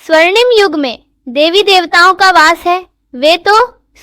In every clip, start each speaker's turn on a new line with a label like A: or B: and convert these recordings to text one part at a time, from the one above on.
A: स्वर्णिम युग में देवी देवताओं का वास है। वे तो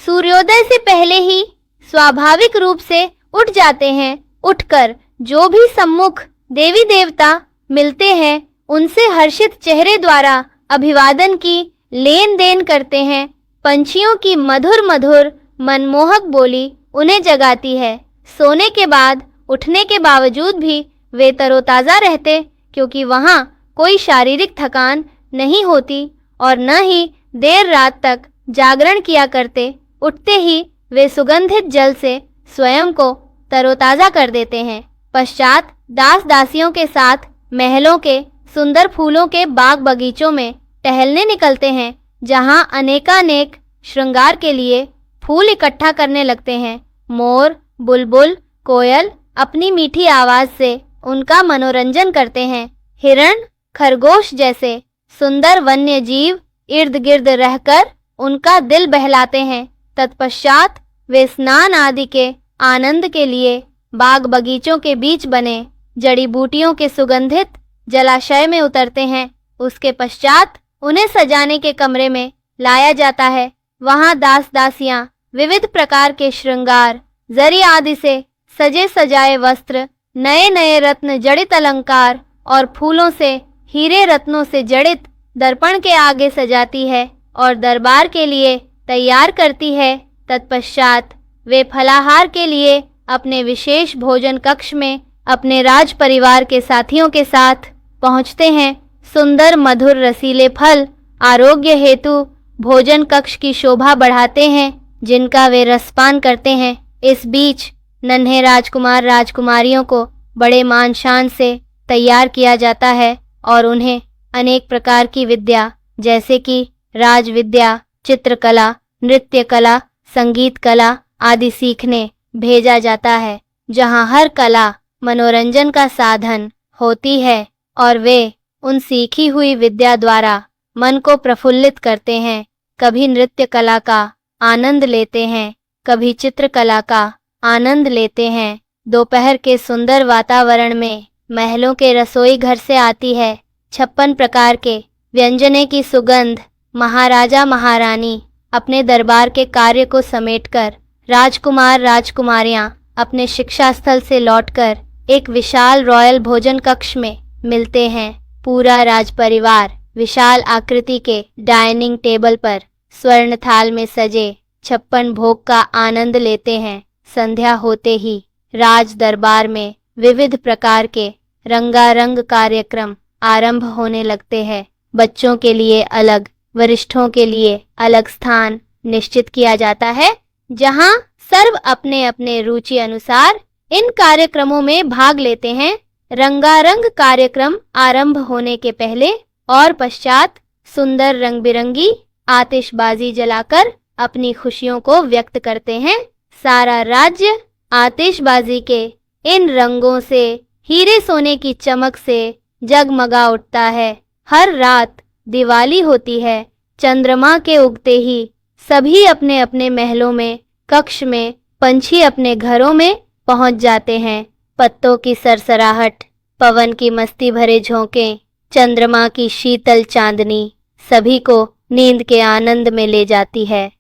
A: सूर्योदय से पहले ही स्वाभाविक रूप से उठ जाते हैं। उठकर जो भी सम्मुख देवी देवता मिलते हैं उनसे हर्षित चेहरे द्वारा अभिवादन की लेन देन करते हैं। पंछियों की मधुर मधुर मनमोहक बोली उन्हें जगाती है। सोने के बाद उठने के बावजूद भी वे तरोताज़ा रहते, क्योंकि वहाँ कोई शारीरिक थकान नहीं होती और न ही देर रात तक जागरण किया करते। उठते ही वे सुगंधित जल से स्वयं को तरोताज़ा कर देते हैं। पश्चात दास दासियों के साथ महलों के सुंदर फूलों के बाग बगीचों में टहलने निकलते हैं, जहाँ अनेकानेक श्रृंगार के लिए फूल इकट्ठा करने लगते हैं। मोर, बुलबुल, कोयल अपनी मीठी आवाज से उनका मनोरंजन करते हैं। हिरण, खरगोश जैसे सुंदर वन्य जीव इर्द गिर्द रहकर उनका दिल बहलाते हैं। तत्पश्चात वे स्नान आदि के आनंद के लिए बाग बगीचों के बीच बने जड़ी बूटियों के सुगंधित जलाशय में उतरते हैं। उसके पश्चात उन्हें सजाने के कमरे में लाया जाता है। वहां दास दासियां विविध प्रकार के श्रृंगार, जरी आदि से सजे सजाए वस्त्र, नए नए रत्न जड़ित अलंकार और फूलों से, हीरे रत्नों से जड़ित दर्पण के आगे सजाती है और दरबार के लिए तैयार करती है। तत्पश्चात वे फलाहार के लिए अपने विशेष भोजन कक्ष में अपने राज परिवार के साथियों के साथ पहुंचते हैं। सुंदर मधुर रसीले फल आरोग्य हेतु भोजन कक्ष की शोभा बढ़ाते हैं, जिनका वे रसपान करते हैं। इस बीच नन्हे राजकुमार राजकुमारियों को बड़े मान शान से तैयार किया जाता है और उन्हें अनेक प्रकार की विद्या जैसे कि राज विद्या, चित्रकला, नृत्य कला, संगीत कला आदि सीखने भेजा जाता है, जहां हर कला मनोरंजन का साधन होती है और वे उन सीखी हुई विद्या द्वारा मन को प्रफुल्लित करते हैं। कभी नृत्य कला का आनंद लेते हैं, कभी चित्रकला का आनंद लेते हैं। दोपहर के सुंदर वातावरण में महलों के रसोई घर से आती है 56 प्रकार के व्यंजने की सुगंध। महाराजा महारानी अपने दरबार के कार्य को समेटकर, राजकुमार राजकुमारियां अपने शिक्षा स्थल से लौटकर एक विशाल रॉयल भोजन कक्ष में मिलते हैं। पूरा राज परिवार विशाल आकृति के डाइनिंग टेबल पर स्वर्ण थाल में सजे 56 भोग का आनंद लेते हैं। संध्या होते ही राज दरबार में विविध प्रकार के रंगारंग कार्यक्रम आरंभ होने लगते हैं। बच्चों के लिए अलग, वरिष्ठों के लिए अलग स्थान निश्चित किया जाता है, जहां सर्व अपने अपने रुचि अनुसार इन कार्यक्रमों में भाग लेते हैं। रंगारंग कार्यक्रम आरंभ होने के पहले और पश्चात सुंदर रंग बिरंगी आतिशबाजी जलाकर अपनी खुशियों को व्यक्त करते हैं। सारा राज्य आतिशबाजी के इन रंगों से, हीरे सोने की चमक से जगमगा उठता है। हर रात दिवाली होती है। चंद्रमा के उगते ही सभी अपने अपने महलों में, कक्ष में, पंछी अपने घरों में पहुंच जाते हैं। पत्तों की सरसराहट, पवन की मस्ती भरे झोंके, चंद्रमा की शीतल चांदनी सभी को नींद के आनंद में ले जाती है।